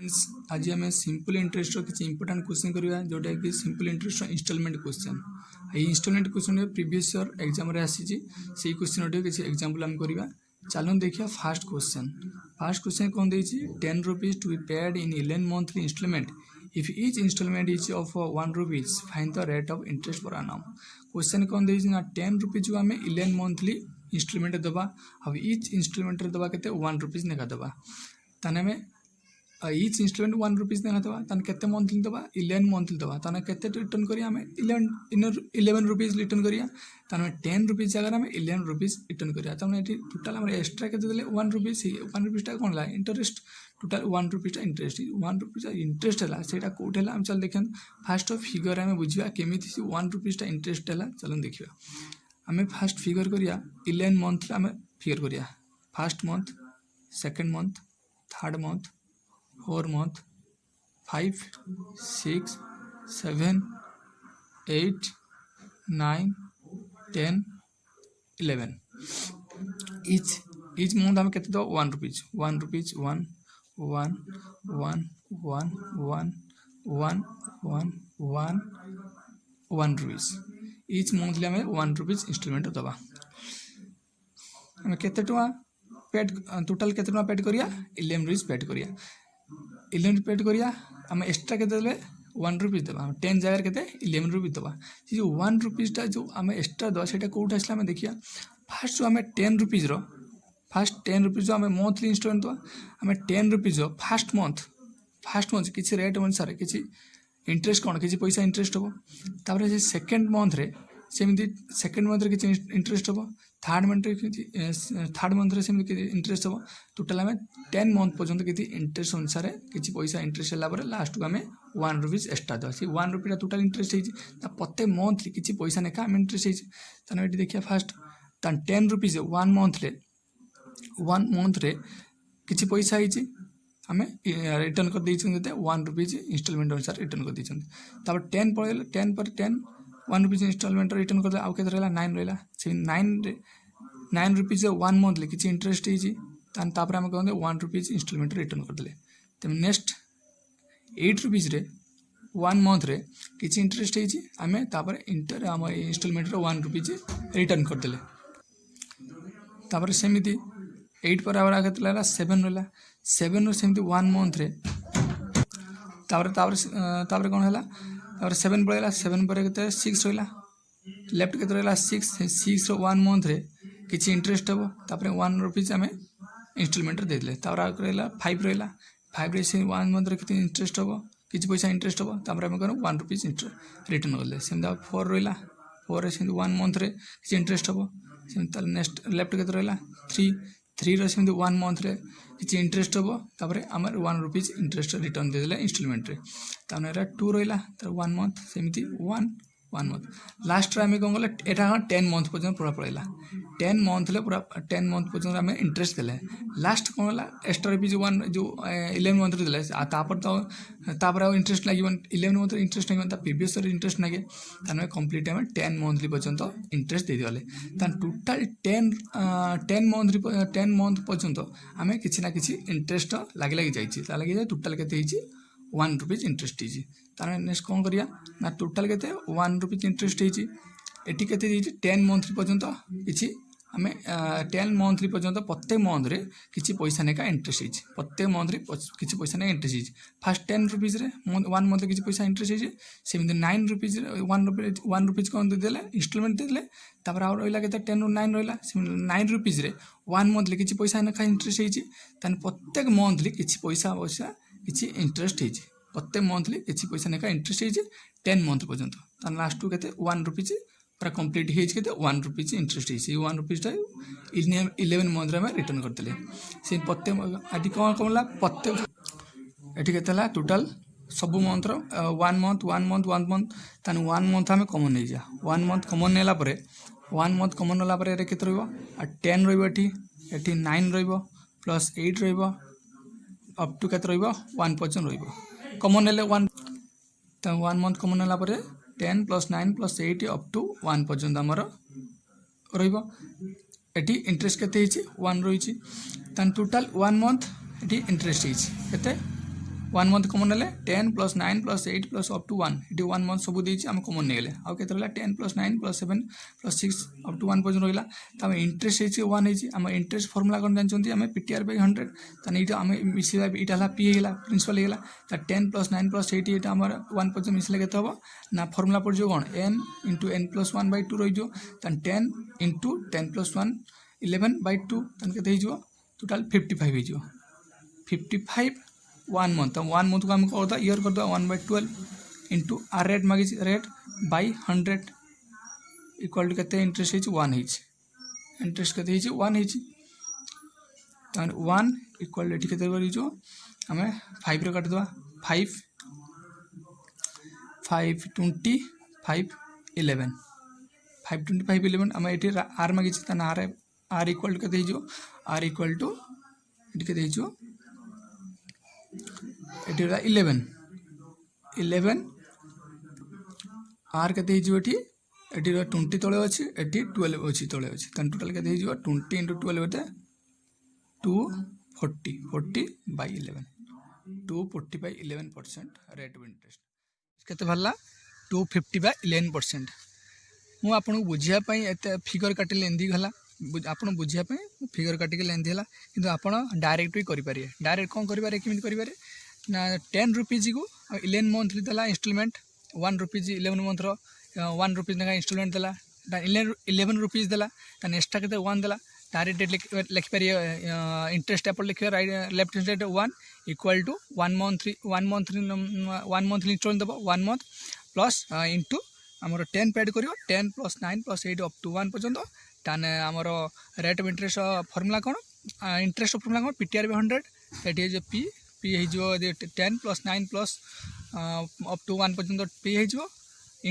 Friends आज आम simple interest किसी इंपोर्टेंट क्वेश्चन करवा जोटा कि सिंपल इंटरेस्ट इंस्टॉलमेंट क्वेश्चन ये installment question previous year exam आसी से क्वेश्चन किसी एग्जांपल आम करवा चलो देखिए फास्ट क्वेश्चन कौन देती 10 rupees to be paid in 11 monthly installment if each installment is of 1 rupees find the rate of interest per annum question कौन देती ना 10 रुपीज जो आम 11 मंथली इंस्टॉलमेंट दबा अब ईच इंस्टॉलमेंट दबा के 1 रुपीज लेखा दबा ताने ईच इंस्टॉलमेंट 1 रुपीज लेखा दबा ताने केते मंथली दबा 11 मंथली दबा ताने केते रिटर्न करिया हमें 11 रुपीज रिटर्न करिया ताने 10 रुपीज जगह हमें 11 रुपीज रिटर्न करिया ताने एटी टोटल हमर एक्स्ट्रा केते देले 1 रुपीज 1 रुपीज टा कोन ला इंटरेस्ट टोटल 1 रुपीज टा इंटरेस्ट 1 रुपीज इंटरेस्ट हला सेटा कोठ हला हम चल देखन फास्ट फिगर हमें बुझिया केमिति 1 रुपीज टा इंटरेस्ट हला चलो देखिबा हमें फास्ट फिगर करिया 11 मंथ हमें फिगर करिया first month second month third month 4 month 5 6 7 8 9 10 11 each month हमें कितने दो 1 rupees 1 rupees 1 1 1 1 1 1 1 1 1 rupees each monthly हमें 1 रुपीज इंस्टॉलमेंट दबा हमें कितने टका पेड टोटल कितने टका पेड करिया 11 रुपीज पेड करिया 11 पेड करिया आम एक्स्ट्रा के 1 रुपीज दबा 10 जगह के 11 रुपीज दबा जो 1 रुपीजटा जो आम एक्स्ट्रा दबा से कौट आसला आम देखिया फास्ट जो आम 10 रुपीज फास्ट 10 रुपीज जो आम मंथली इंस्टॉलमेंट दबा आम 10 रुपीज फास्ट मंथ किसी रेट अनुसार किसी इंटरेस्ट कौन किसी पैसा इंटरेस्ट हम तापर से सेकेंड मंथ रे सेमती सेकेंड मंथ किसी इंटरेस्ट हम थर्ड मंथ रे सेमती इंटरेस्ट हम टोटाल आम 10 मंथ पर्यंत किसी इंटरेस्ट अनुसार किसी पैसा इंटरेस्ट है लास्ट को आम 1 रुपीज एक्स्ट्रा दवा से 1 रुपीटा टोटाल इंटरेस्ट होती प्रत्येक मंथली किसी पैसा नेका आम इंटरेस्ट होती ये देखिए फास्ट 10 रुपीज 1 मंथ रे किसी पैसा होती आम रिटर्न कर देते 1 रुपीज इंस्टॉलमेंट अनुसार रिटर्न कर देते 10 पड़े 10 पर 10 1 रुपीज इंस्टॉलमेंट रिटर्न कर आउ के 9 रहा से 9 रुपीज 1 मंथली किसी इंटरेस्ट होती आम कहते 1 रुपीज इंस्टॉलमेंट रिटर्न करदे तेज नेक्स्ट 8 रुपीज 1 मंथ रे किसी इंटरेस्ट होती आम आम इंस्टॉलमेंट 1 रुपीज रिटर्न करदे सेमती 8 पर आगे 7 रहा 7 सेमती 1 मंथ रे कौन है 7 पड़ेगा 7 पर 6 रहा लेफ्ट के रहा 6 1 मंथ रे किसी इंटरेस्ट हम 1 रुपीज आम इंस्टॉलमेंट देदेले रहा 5 रहा 5 रे 1 मंथ रे किसी इंटरेस्ट हम किसी पैसा इंटरेस्ट हम आम कौन 1 रुपीज रिटर्न करदे सेमती 4 रहा 4 रे 1 मंथ रे किसी इंटरेस्ट हम सेमती नेक्स्ट लेफ्ट के रहा 3 रे सेमती 1 मंथ रे किसी इंटरेस्ट हम आम 1 रुपीज इंटरेस्ट रिटर्न देदेले इंस्टॉलमेंट रे 2 रहा 1 मंथ सेमती 1 मंथ लास्ट आम कौन कले यहाँ 10 मंथ पर्यटन पूरा पड़ेगा 10 मंथ पूरा 10 मंथ पर्यटन आम इंटरेस्ट देले लास्ट कौन है एक्स्ट्रा रुपीज 1 जो 11 मंथ देले तो इंटरेस्ट लगे 11 मंथ इंटरेस्ट नहीं प्रीवियस इंटरेस्ट लगे ताने कम्प्लीट आम 10 मंथली पर्यटन इंटरेस्ट दे देले टोटाल 10 मंथ पर्यटन आम किसी ना किसी इंटरेस्ट लगे जाए टोटाल के 1 रुपीज इंटरेस्ट होती नेक्स्ट कौन करिया ना टोटाल के 1 रुपीज इंटरेस्ट होती एटी के 10 मंथली पर्यंत किसी आम 10 मंथली पर्यंत प्रत्येक मंथ रे किसी पैसा नेका इंटरेस्ट होती प्रत्येक मंथ रे किसी पैसा नेका इंटरेस्ट होती फास्ट 10 रुपीज 1 मंथ किसी पैसा इंटरेस्ट होती सेमती 9 रुपीज 1 रुपीज कौन देदेले इंस्टॉलमेंट देदेले आउ रहा के 10 ରୁ 9 रहा 9 रुपीज 1 मंथली किसी पैसा नेका इंटरेस्ट होती प्रत्येक मंथली किसी पैसा किसी इंटरेस्ट होती प्रत्येक मंथली किसी पैसा नेका इंटरेस्ट होती 10 मंथ पर्यंत लास्ट के 1 रुपीज पूरा कम्प्लीट हो 1 रुपीज इंटरेस्ट होती 1 रुपीजटा 11 मंथ में रिटर्न करदे से प्रत्येक ये कौन कौन प्रत्येक ये के टोटाल सब मंथ 1 मंथ 1 मंथ आम कमन नहीं जा 1 मंथ कमन नेला 1 मंथ कमन नेला के 10 रही 9 प्लस 8 रही अप टू के 1 पर्यटन रमन ने 1 मंथ कमन है 10 प्लस 9 प्लस 8 अप टू 1 पर्यटन आमर रही इंटरेस्ट के 1 रही टोटाल 1 मंथ ये इंटरेस्ट के वन मंथ कमन नेले 10 + 9 + 8 + अप टू 1 ये 1 मंथ सब देछि हम कमन नेले आउ केते रहला 10 + 9 + 7 + 6 अप टू 1 पर्यंत रहला त हम इंटरेस्ट हेछि 1 हेछि हम इंटरेस्ट फार्मूला कोन जानचंती हम PTR / 100 त इटा हम मिसिला इटा हला P हेला प्रिंसिपल हेला त 10 + 9 + 8 एटा हमर 1 पर्यंत मिसिले केते हबो ना फार्मूला पड़ जो कोन n * n + 1/2 रहि जो त 10 * 10 + 1 11/2 तन केते हेजो टोटल 55 हेजो 55 1 मंथ 1 मंथ को हम करदा ईयर करदा 1/12 इंटू आर रेट मागी रेट बाय 100 इक्वल टू केते इंटरेस्ट हेछि 1 हेछि इंटरेस्ट केते हेछि 1 हेछि तन 1 इक्वल एठी केते करि जो हमें 5 रे काट दवा 5 5 20 5 11 5 20 5 11 हम एठी आर मागी छि तन आर इक्वल टू केते हेजो आर इक्वल टू एठी केते हेजो एठी 11 आर केते हेजो एठी एठी 20 तळे अछि एठी 12 अछि तळे अछि तन टोटल केते हेजो 20 * 12 होते 240 40/11 240/11% रेट ऑफ इंटरेस्ट केते भरला 250/11% मु आपन बुझिया पई एते फिगर काटि लेंदी गला आपन बुझिया पई फिगर काटि के लेंदी हला किंतु आपन डायरेक्ट भी करि पारिए डायरेक्ट कोन करि पारे किमित करि पारे ना 10 रुपीज को 11 मंथली देला इंस्टॉलमेंट 1 रुपीज 11 मंथ रो 1 रुपीज ना इंस्टॉलमेंट देला 11 रुपीज देला त एक्स्ट्रा केते 1 देला डायरेक्ट लिख पारिए इंटरेस्ट अपन लिखियो right left hand side 1 equal to 1 monthly installment देबो 1 मंथ प्लस इनटू हमर 10 पेड करियो 10 + 9 + 8 अप टू 1 पर्यंत ताने हमर rate of interest formula cone interest formula cone PTR / 100 एठी जे P है जो 10 + 9 + अप टू 1 पर्यंत P है जो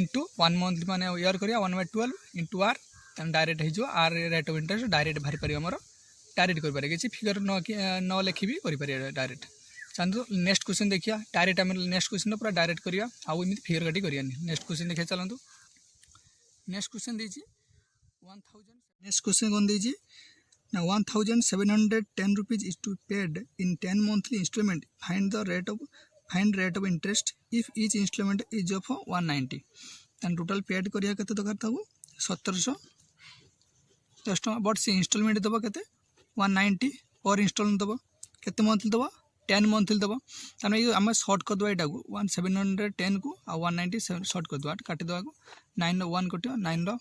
इनटू 1 मंथ माने ईयर करिया 1/12 इनटू आर तन डायरेक्ट है जो R rate of interest direct भरि पारि हमर डायरेक्ट कर पारे किछि फिगर न लिखि भी कर पारे डायरेक्ट चंदु नेक्स्ट क्वेश्चन देखिया डायरेक्ट हम नेक्स्ट क्वेश्चन पूरा डायरेक्ट करिया आउ इमित फिगर काटी करिया नेक्स्ट क्वेश्चन देखिया चलंतु नेक्स्ट क्वेश्चन देछि 1000 नेक्स्ट क्वेश्चन कोन देछि now 1710 rupees is to paid in 10 monthly installment find rate of interest if each installment is of 190 then total paid करिया केते दरकार थाबो 1710 टका बट से इंस्टॉलमेंट दबो केते 190 पर इंस्टॉलमेंट दबो केते मंथली दबो 10 मंथली दबो तने हम शॉर्ट कर दवा एटा को 1710 को आ 190 शॉर्ट कर दवा काटी दवा को 9 रो 1 कटियो 9 रो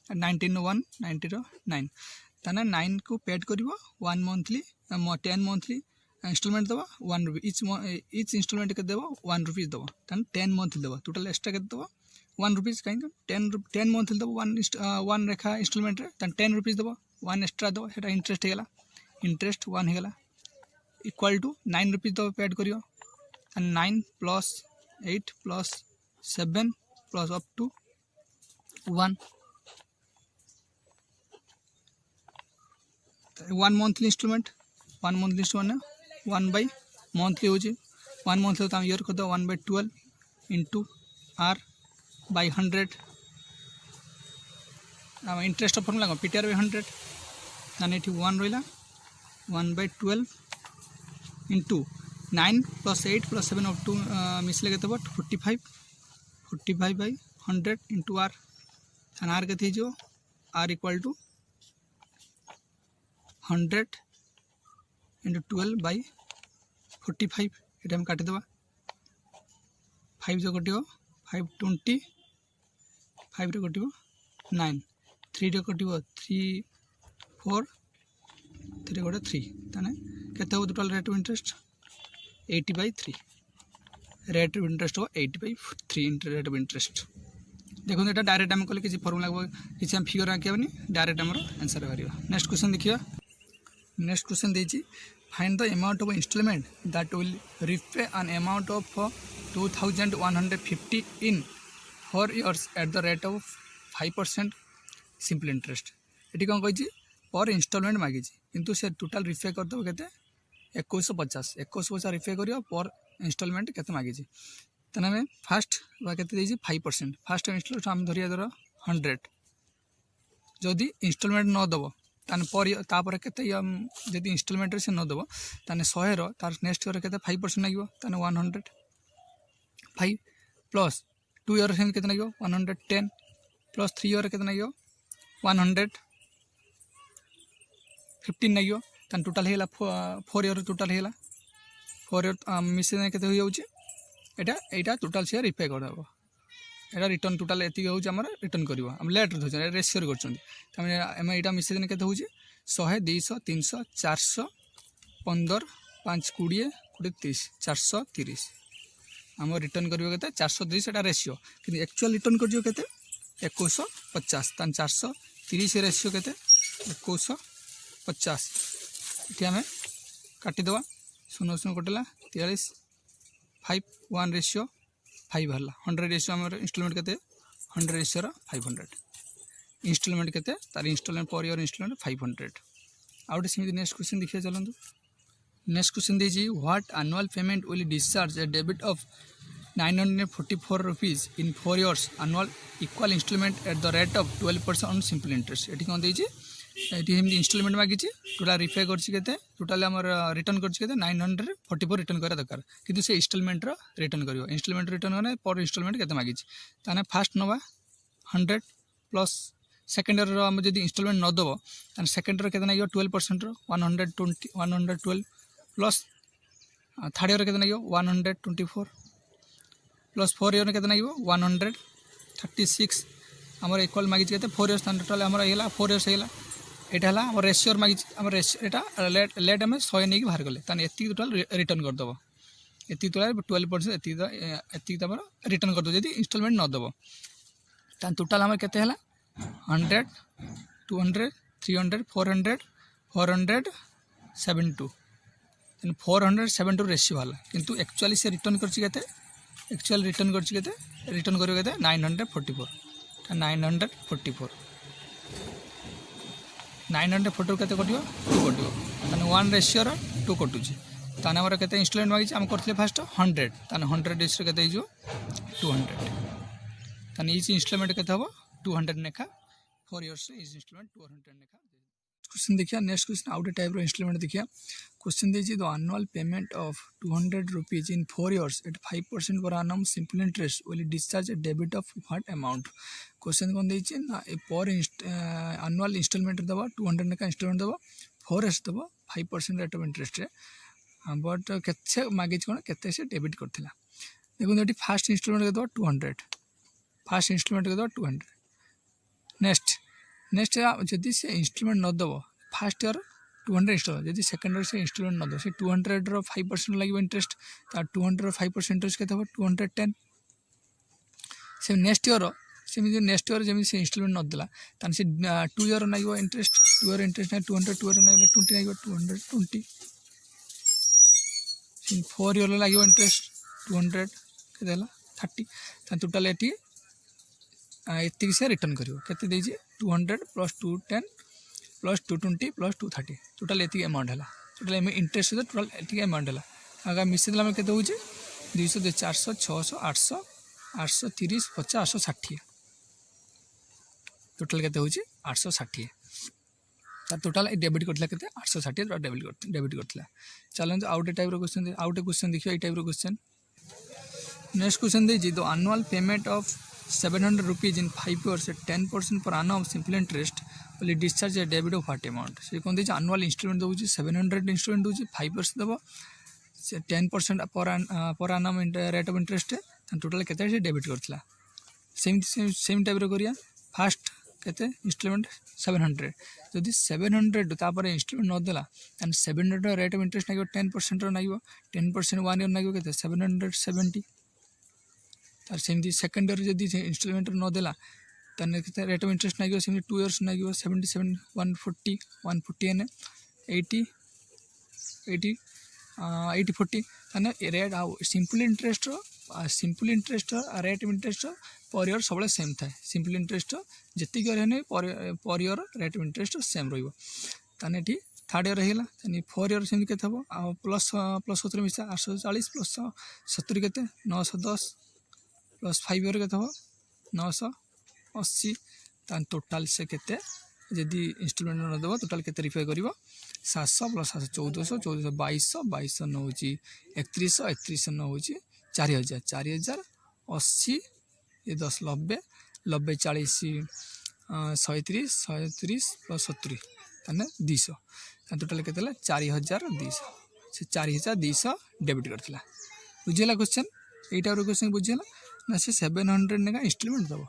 19 रो 1 90 रो 9 तने 9 को पेड करिवो 1 मंथली 10 मंथली इंस्टॉलमेंट दबो 1 रुपी इच इंस्टॉलमेंट के देबो 1 रुपीस दबो तने 10 मंथली दबो टोटल एक्स्ट्रा के दबो 1 रुपीस काइन 10 मंथली दबो 1 रेखा इंस्टॉलमेंट रे तने 10 रुपीस दबो 1 एक्स्ट्रा दबो हेटा इंटरेस्ट हेगला इंटरेस्ट 1 हेगला इक्वल टू 9 रुपीस दबो पेड करियो and 9 + 8 + 7 + up to 1 1 monthly installment 1 by monthly हो 1 मंथली तो ईयर कर दो 1/12 into R by 100 interest formula PTR / 100 ताने 1 रहिला 1/12 इंटू 9 + 8 + 7 अप टू मिसले केते 45/100 इंटू आर ताने आर केते जो आर इक्वल टू 100 इंटू 12/45 ये हम काटी दबा 5 जो कटियो 520 5 रे कटियो 9 3 रे कटियो 3 4 3 गोटे 3 ताने केते हो total rate of interest 80/3 rate of interest हो 80/3 रेट ऑफ इंटरेस्ट देखो एटा डायरेक्ट हम कहले किसी फार्मूला किसी हम फिगर आकियाबनी डायरेक्ट हमर आंसर करियो नेक्स्ट क्वेश्चन देखियो नेक्स्ट क्वेश्चन देछि find the amount of installment that will repay an amount of 2150 in 4 years at the rate of 5% simple interest एटी कोन कहि पर इंस्टॉलमेंट मागी किंतु से टोटल रिपे कर दबो केते 2150 रिपे करियो पर इंस्टॉलमेंट केते मागी तने में फर्स्ट बा केते देछि 5% फर्स्ट इंस्टॉलमेंट हम धरिया दर 100 जदि इंस्टॉलमेंट न दबो ताने पर केते जदि इंस्टॉलमेंट से न देबो ताने 100 रो तार नेक्स्ट ईयर केते 5% लागिवो ताने 105 प्लस 2 ईयर से केते लागिवो 110 प्लस 3 ईयर केते लागिवो 115 लागिवो ताने टोटल हेला 4 ईयर टोटल हेला 4 ईयर मिसे केते हो जाउची एटा टोटल से रिपे कर देबो एटा रिटर्न टोटल एति होउची हमर रिटर्न करबो हम लेट होछ रेशियो रे करछन तमे एमे एटा मिसे देने केते होउची 100 200 300 400 15 5 20 30 430 हम रिटर्न करबो केते 430 एटा रेशियो कि एक्चुअल रिटर्न करजो केते 2150 तान 430 रेशियो केते 2150 इति हमें काटी दवा 0 कटला 43 5 1 रेशियो 5 हल्ला 100 रेशियो हमर इंस्टॉलमेंट केते 100 रेशियो 500 इंस्टॉलमेंट केते तार इंस्टॉलमेंट पर ईयर इंस्टॉलमेंट 500 आउट सिम नेक्स्ट क्वेश्चन देखिए चलंतु नेक्स्ट क्वेश्चन दीजिए what annual payment will discharge a debit of 944 rupees in 4 years annual equal installment at the rate of 12% on simple interest एटी कोन देछि एटी हम इंस्टॉलमेंट मागिछि टोटल रिपे करछि केते टोटल हमर रिटर्न करछि केते 944 रिटर्न करा दरकार किंतु से इंस्टॉलमेंट रो रिटर्न करियो इंस्टॉलमेंट रिटर्न होने पर इंस्टॉलमेंट केते मागिछि ताने फास्ट नबा 100 प्लस सेकंड ईयर रो हम जदी इंस्टॉलमेंट न दबो ताने सेकंड ईयर केते नागियो 12% रो 112 प्लस थर्ड ईयर केते नागियो 124 प्लस 4 ईयर केते नागियो 136 हमर इक्वल मागिछि केते 4 इयर्स ताने टोटल हमर हेला 4 इयर्स हेला एटा हला हमर रेशियो मागिछि हमर रेशियो एटा लेट हम 100 नेकी बाहर गले ताने एति टोटल रिटर्न कर दबो एति टोटल 12% एति तमर रिटर्न कर दो जदी इंस्टॉलमेंट न दबो ताने टोटल हमर केते हला 100 200 300 400 472 472 रेशियो हला किंतु एक्चुअली से रिटर्न करछि केते एक्चुअल रिटर्न करछि केते रिटर्न करियो केते 944 944 केते कटियो 2 कटियो ताने 1 रेशियो 2 कटुछि ताने हमर केते इंस्टॉलमेंट मागिछि हम करथले फास्ट 100 ताने 100 रेशियो केते हिजो 200 ताने इच इंस्टॉलमेंट केते हबो 200 नेखा 4 इयर्स इच इंस्टॉलमेंट 200 नेखा क्वेश्चन देखिए नेक्स्ट क्वेश्चन आउट टाइप रो इंस्टॉलमेंट देखिए क्वेश्चन दीजिए the annual payment of 200 rupees in 4 years at 5% per annum simple interest will discharge a debit of what amount question कोन दीजिए ना पर एनुअल इंस्टॉलमेंट दबा 200 नेका इंस्टॉलमेंट दबा 4 इयर्स दबा 5% रेट ऑफ इंटरेस्ट रे बट केते मागिच कोन केते से डेबिट करथिला देखो एटी फर्स्ट इंस्टॉलमेंट दबा 200 फर्स्ट इंस्टॉलमेंट दबा 200 नेक्स्ट जदि से इंस्टॉलमेंट न दबो फर्स्ट ईयर 200 इंस्टॉल जदि सेकंड ईयर से इंस्टॉलमेंट न दो से 200 रो 5% लागिवो इंटरेस्ट ता 200 रो 5% इंटरेस्ट केते हो 210 से नेक्स्ट ईयर जेमि से इंस्टॉलमेंट न देला तान से 2 ईयर लागिवो इंटरेस्ट 2 ईयर इंटरेस्ट ना 200 2 ईयर लागिवो 20 लागिवो 220 से 4 ईयर लागिवो इंटरेस्ट 200 केदेला 30 तान टोटल एटी एति से रिटर्न करियो केते देजी 200 प्लस 210 प्लस 220 प्लस 230 टोटल एति अमाउंट हला टोटल एमे इंटरेस्ट टोटल एति अमाउंट हला अगर मिसे देला में केते होची 200 400 600 800 830 50 860 टोटल केते होची 860 ता टोटल डेबिट करथला केते 860 डेबिट करथला चलन आउट टाइप रो क्वेश्चन देखियो ए टाइप रो क्वेश्चन नेक्स्ट क्वेश्चन दे जी the annual payment of 700 rupees in 5 years at 10% per annum simple interest will discharge a debit of what amount से कोन दे annual installment दोची 700 installment दोची 5 years देबो से 10% per annum rate of interest है total केते से debit करथला same type रो करिया first केते instalment 700 जदि 700 तापर इंस्टॉलमेंट न देला एंड 700 रेट ऑफ इंटरेस्ट नागियो 10% रो नागियो 10% 1 ईयर नागियो केते 770 तार सेमती सेकंड ईयर जदि इंस्टॉलमेंट न देला तने रेट ऑफ इंटरेस्ट नागियो सेमती 2 इयर्स नागियो 77 140 एने 80 40 तने रेट आ simple interest rate of interest per year सब सेम थाए सिंपल इंटरेस्ट जति रहने per year rate of interest same रहिबो तने ठी थर्ड ईयर हेला तने 4 ईयर सेम केते हबो प्लस 70 मिसा 840 प्लस 70 केते 910 प्लस 5 ईयर केते हो 980 तान टोटल से केते जदि इनस्टलमेंट न देव टोटाल केते रिफाई कर 700 प्लस 700 1400 2200 2200 न होची 3100 3100 न होची 4000 4000 80 ये 10 90 90 40 130 130 प्लस 70 ताने 200 टोटाल केते 4200 से 4200 डेबिट करथिला बुझिला क्वेश्चन एटा क्वेश्चन बुझिला ना से 700 नेगा इंस्टॉलमेंट दबो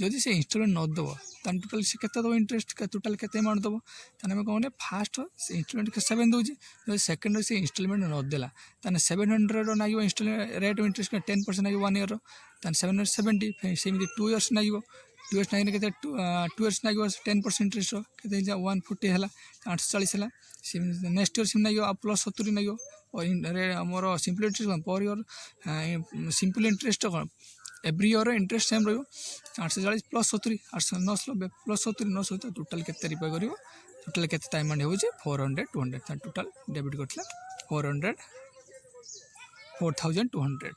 जदि से इंस्टॉलमेंट न दबो तान टोटाल से केते दबो इंटरेस्ट टोटाल केते अमाउंट दबो ताने हम कहने फास्ट से इंस्टॉलमेंट के 7 दोजी जदि सेकंड से इंस्टॉलमेंट न देला ताने 700 रो नागियो इंस्टॉलमेंट रेट ऑफ इंटरेस्ट 10% नागियो 1 ईयर रो ताने 770 सेमी 2 इयर्स नागियो 2 इयर्स नागिने केते 2 इयर्स नागियो 10% इंटरेस्ट रो केते 140 हला 840 हला नेक्स्ट ईयर सिम नागियो प्लस 70 नागियो और हमर simple interest per year simple interest every year interest same रहियो 840 प्लस 70 890 प्लस 70 970 टोटाल केते रिपे करियो टोटाल केते टाइम मंड होची 400 200 टोटाल डेबिट करथला 400 4200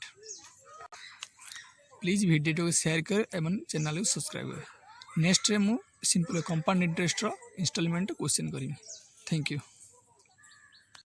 प्लीज वीडियो को शेयर कर एवं चैनल को सब्सक्राइब कर नेक्स्ट रे मु सिंपल कंपाउंड इंटरेस्ट रो इंस्टॉलमेंट क्वेश्चन करी थैंक यू।